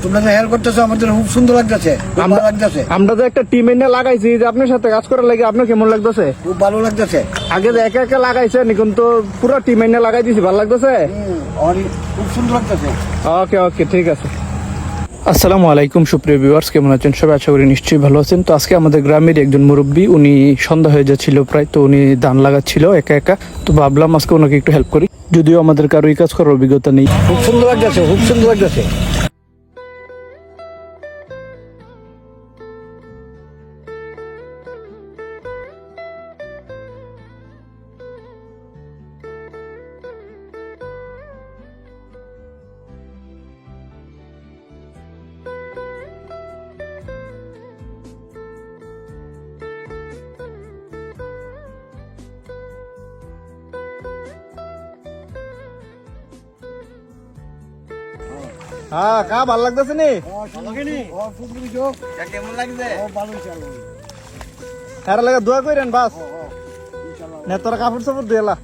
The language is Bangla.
তোমরা যে হেল্প করতেছো আমাদের খুব সুন্দর লাগতেছে, ভালো লাগতেছে। আমরা তো একটা টিম এনে লাগাইছি যে আপনার সাথে কাজ করার লাগে আপনার কেমন লাগতেছে? খুব ভালো লাগতেছে। আগে যে একা একা লাগাইছেন এখন তো পুরো টিম এনে লাগাই দিছি, ভালো লাগতেছে? খুব সুন্দর লাগতেছে। ওকে ওকে, ঠিক আছে। আসসালামু আলাইকুম সুপ্রিয় ভিউয়ার্স, কেমন আছেন সবাই? আশা করি নিশ্চয়ই ভালো আছেন। তো আজকে আমাদের গ্রামের একজন মুরব্বী, উনি সন্ধ্যা হয়ে যাচ্ছিল প্রায়, তো উনি ধান লাগাচ্ছিল একা একা। তো ভাবলাম আজকে ওনাকে একটু হেল্প করি, যদিও আমাদের কারো এই কাজ করার অভিজ্ঞতা নেই। খুব সুন্দর লাগতেছে, খুব সুন্দর লাগতেছে। হ্যাঁ, কা ভালো লাগতেছে নি? কেমন লাগছে? হ্যাঁ লাগা দোয়া করেন বাস। নেতারা কাপড় চাপড় দিয়েলা।